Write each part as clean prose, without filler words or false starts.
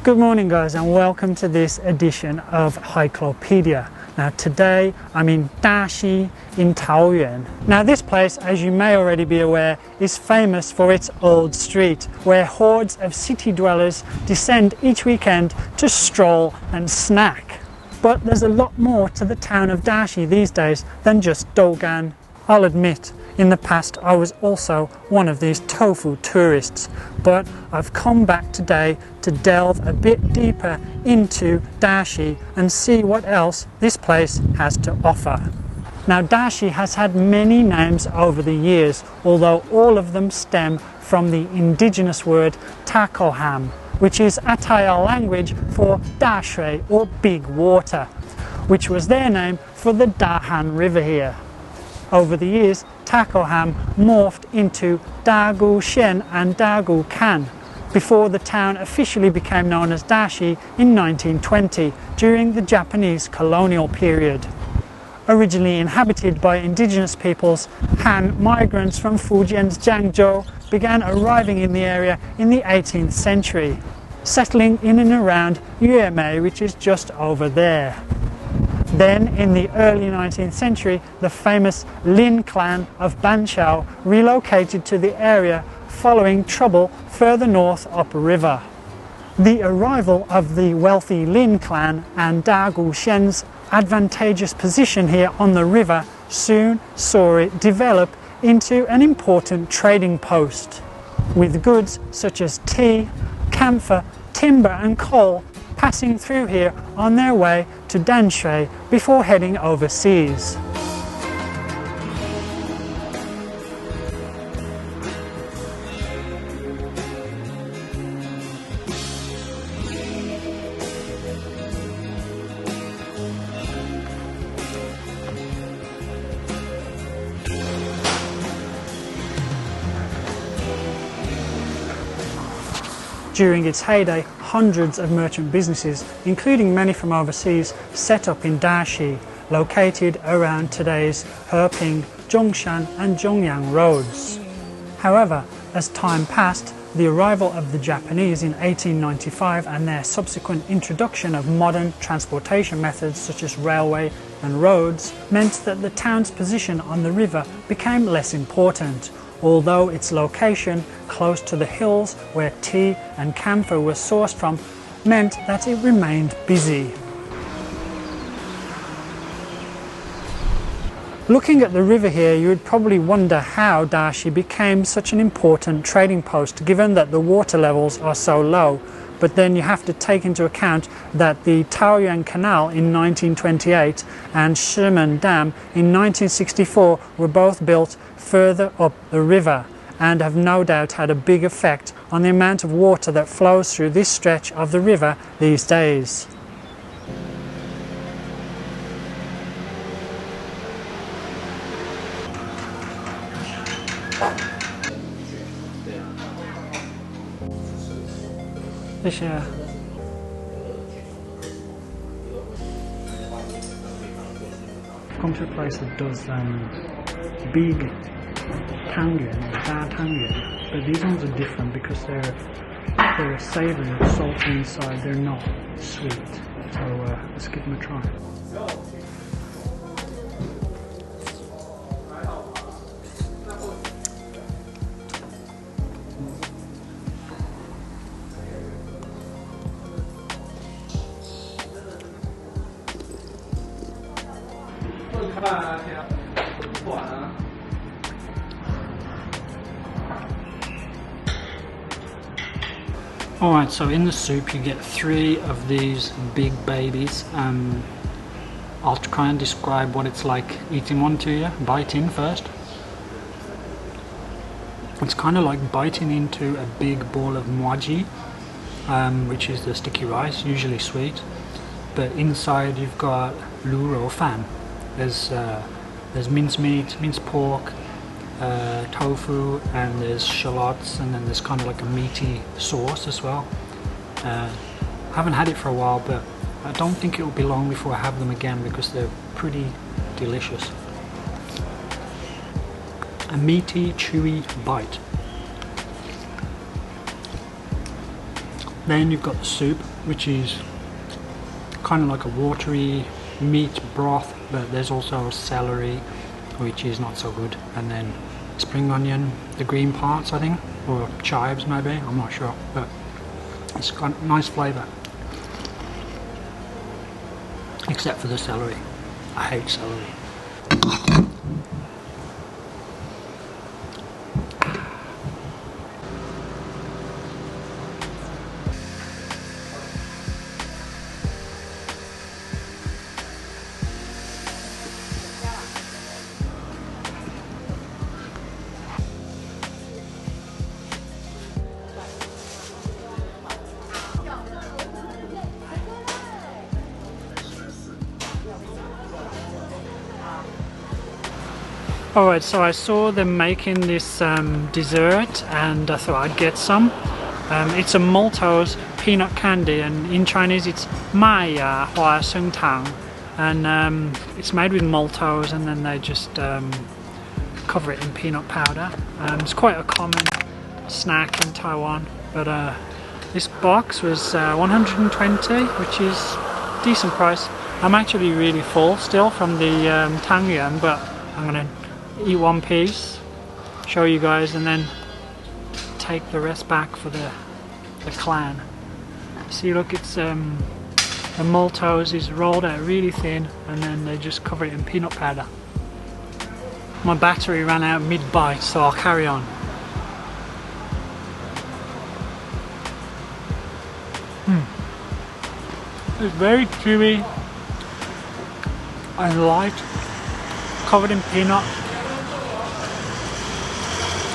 Good morning guys, and welcome to this edition of Hikelopedia. Now today I'm in Daxi in Taoyuan. Now this place, as you may already be aware, is famous for its old street where hordes of city dwellers descend each weekend to stroll and snack. But there's a lot more to the town of Daxi these days than just dougan. I'll admit, in the past I was also one of these tofu tourists, but I've come back today to delve a bit deeper into Daxi and see what else this place has to offer. Now Daxi has had many names over the years, although all of them stem from the indigenous word takoham, which is Atayal language for dashui or big water, which was their name for the Dahan River here. Over the years, Takoham morphed into Dagu Shen and Dagu Kan before the town officially became known as Daxi in 1920 during the Japanese colonial period. Originally inhabited by indigenous peoples, Han migrants from Fujian's Jiangzhou began arriving in the area in the 18th century, settling in and around Yuemei, which is just over there. Then, in the early 19th century, the famous Lin clan of Banqiao relocated to the area following trouble further north upriver. The arrival of the wealthy Lin clan and Dagu Shen's advantageous position here on the river soon saw it develop into an important trading post, with goods such as tea, camphor, timber and coal passing through here on their way to Danshui before heading overseas. During its heyday, hundreds of merchant businesses, including many from overseas, set up in Daxi, located around today's Heping, Zhongshan and Zhongyang roads. However, as time passed, the arrival of the Japanese in 1895 and their subsequent introduction of modern transportation methods such as railway and roads meant that the town's position on the river became less important, although its location close to the hills where tea and camphor were sourced from meant that it remained busy. Looking at the river here, you would probably wonder how Daxi became such an important trading post given that the water levels are so low, but then you have to take into account that the Taoyuan Canal in 1928 and Shimen Dam in 1964 were both built further up the river and have no doubt had a big effect on the amount of water that flows through this stretch of the river these days. Come to a place that does big tangyuan, da tangyuan, but these ones are different because they're savoury and salty inside. They're not sweet. So let's give them a try. Alright, so in the soup you get 3 of these big babies. I'll try and describe what it's like eating one to you. Bite in first. It's kind of like biting into a big ball of muaji, which is the sticky rice, usually sweet. But inside you've got lu rou fan. There's minced meat, minced pork, tofu, and there's shallots, and then there's kind of like a meaty sauce as well. Haven't had it for a while, but I don't think it will be long before I have them again because they're pretty delicious. A meaty, chewy bite. Then you've got the soup, which is kind of like a watery meat broth, but there's also celery, which is not so good, and then spring onion, the green parts I think, or chives maybe, I'm not sure, but it's got a nice flavour. Except for the celery. I hate celery. Alright, so I saw them making this dessert and I thought I'd get some. It's a maltose peanut candy, and in Chinese it's mai ya hua sheng tang, and it's made with maltose and then they just cover it in peanut powder. It's quite a common snack in Taiwan, but this box was 120, which is a decent price. I'm actually really full still from the tangyuan, but I'm gonna eat one piece, show you guys, and then take the rest back for the clan. See, look, it's the maltose is rolled out really thin and then they just cover it in peanut powder. My battery ran out mid-bite, so I'll carry on. It's very chewy and light, covered in peanut.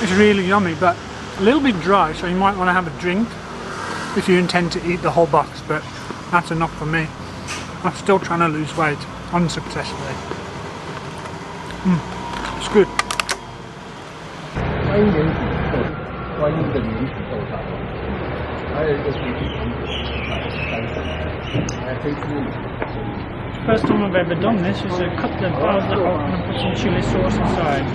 It's really yummy, but a little bit dry, so you might want to have a drink if you intend to eat the whole box, but that's enough for me. I'm still trying to lose weight, unsuccessfully. It's good. First time I've ever done this is a couple of bars that open and put some chili sauce inside.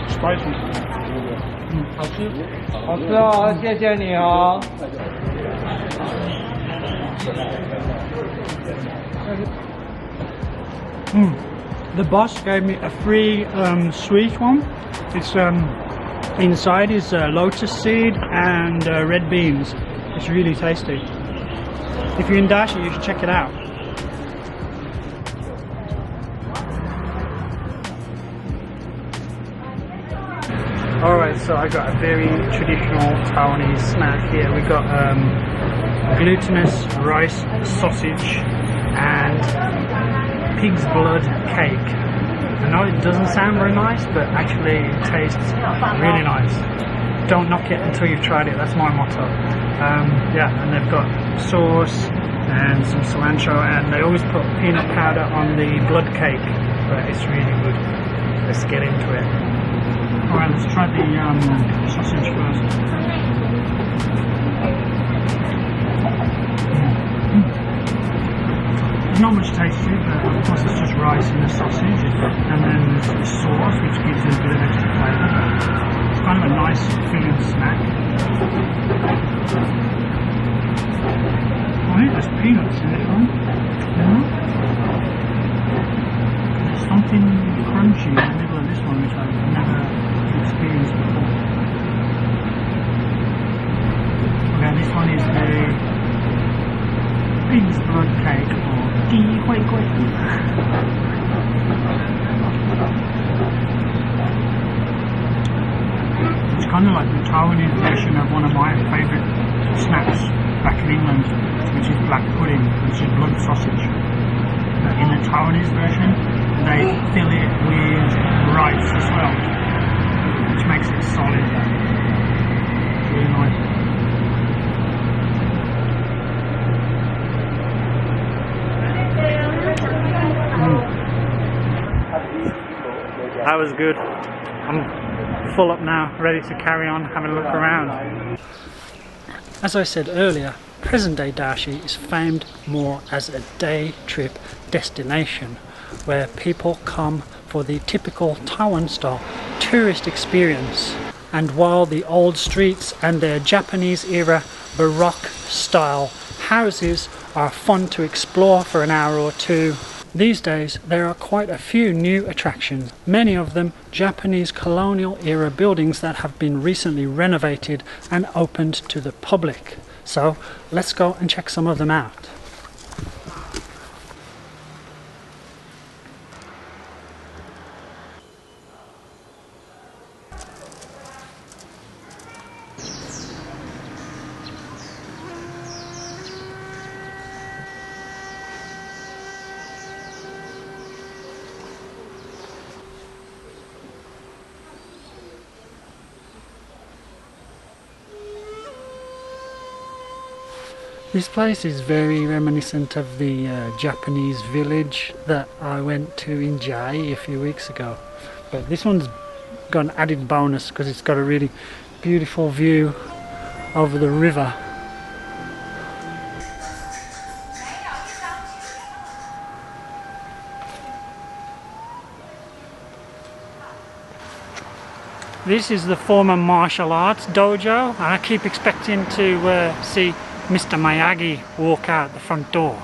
Spicy. 好吃，好吃哦，谢谢你哦。The boss gave me a free sweet one. It's inside is lotus seed and red beans. It's really tasty. If you're in Daxi, you should check it out. Alright, so I got a very traditional Taiwanese snack here. We got glutinous rice sausage and pig's blood cake. I know it doesn't sound very nice, but actually it tastes really nice. Don't knock it until you've tried it, that's my motto. Yeah, and they've got sauce and some cilantro, and they always put peanut powder on the blood cake, but it's really good. Let's get into it. Alright, let's try the sausage first. There's not much taste to it, but of course it's just rice and the sausage, and then there's the sauce, which gives it a bit of extra flavour. It's kind of a nice filling snack. I think there's peanuts in this one. There's something crunchy in the middle of this one, which I've never experienced before. Okay, this one is the pig's blood cake, or di hui gui. It's kind of like the Taiwanese version of one of my favourite snacks back in England, which is black pudding, which is blood sausage. But in the Taiwanese version, they fill it with rice as well, which makes it solid. It's really nice. That was good. I'm full up now, ready to carry on having a look around. As I said earlier, present-day Daxi is famed more as a day trip destination where people come for the typical Taiwan style tourist experience. And while the old streets and their Japanese era Baroque style houses are fun to explore for an hour or two, these days there are quite a few new attractions, many of them Japanese colonial era buildings that have been recently renovated and opened to the public. So let's go and check some of them out. This place is very reminiscent of the Japanese village that I went to in Jai a few weeks ago. But this one's got an added bonus because it's got a really beautiful view over the river. This is the former martial arts dojo, and I keep expecting to see Mr. Miyagi walk out the front door.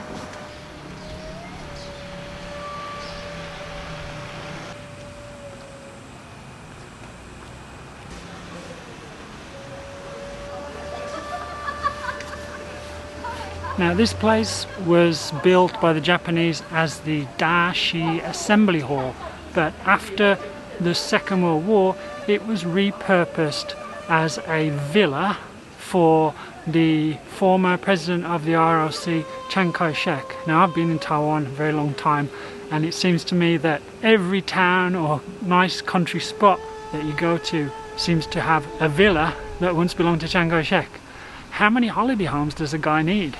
Now this place was built by the Japanese as the Daxi Assembly Hall, but after the Second World War it was repurposed as a villa for the former president of the ROC, Chiang Kai-shek. Now I've been in Taiwan a very long time, and it seems to me that every town or nice country spot that you go to seems to have a villa that once belonged to Chiang Kai-shek. How many holiday homes does a guy need?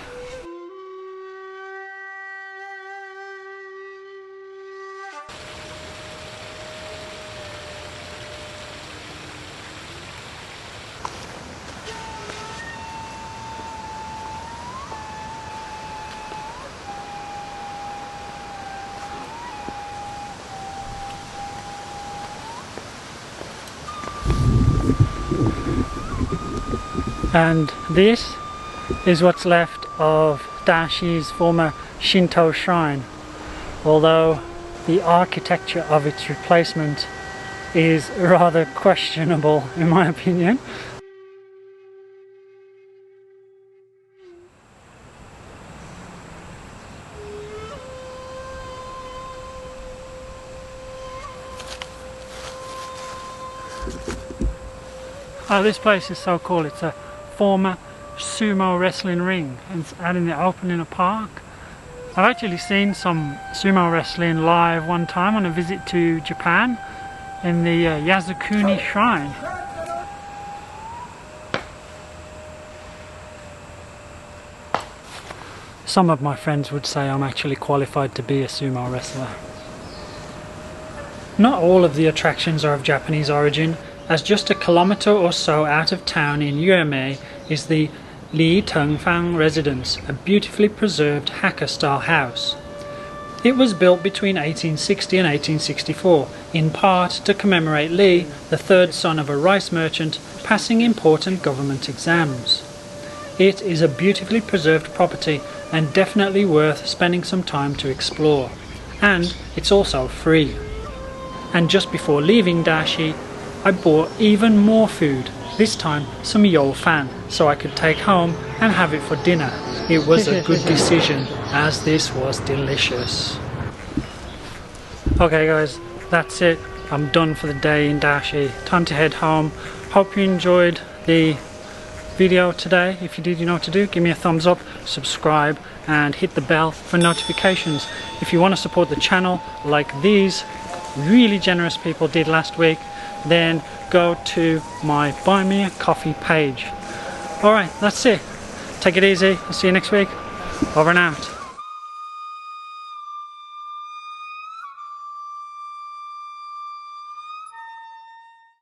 And this is what's left of Daxi's former Shinto shrine, although the architecture of its replacement is rather questionable in my opinion. Oh, this place is so cool. It's a former sumo wrestling ring, and it's out in the open in a park. I've actually seen some sumo wrestling live one time on a visit to Japan in the Yasukuni shrine. Some of my friends would say I'm actually qualified to be a sumo wrestler. Not all of the attractions are of Japanese origin, as just a kilometre or so out of town in Yuemei is the Li Tengfang residence, a beautifully preserved Hakka-style house. It was built between 1860 and 1864, in part to commemorate Li, the third son of a rice merchant, passing important government exams. It is a beautifully preserved property and definitely worth spending some time to explore. And it's also free. And just before leaving Daxi, I bought even more food, this time some yo fan, so I could take home and have it for dinner. It was a good decision, as this was delicious. Okay guys, that's it. I'm done for the day in Daxi. Time to head home. Hope you enjoyed the video today. If you did, you know what to do. Give me a thumbs up, subscribe, and hit the bell for notifications. If you want to support the channel like these really generous people did last week, then go to my Buy Me a Coffee page. Alright, that's it. Take it easy. I'll see you next week. Over and out.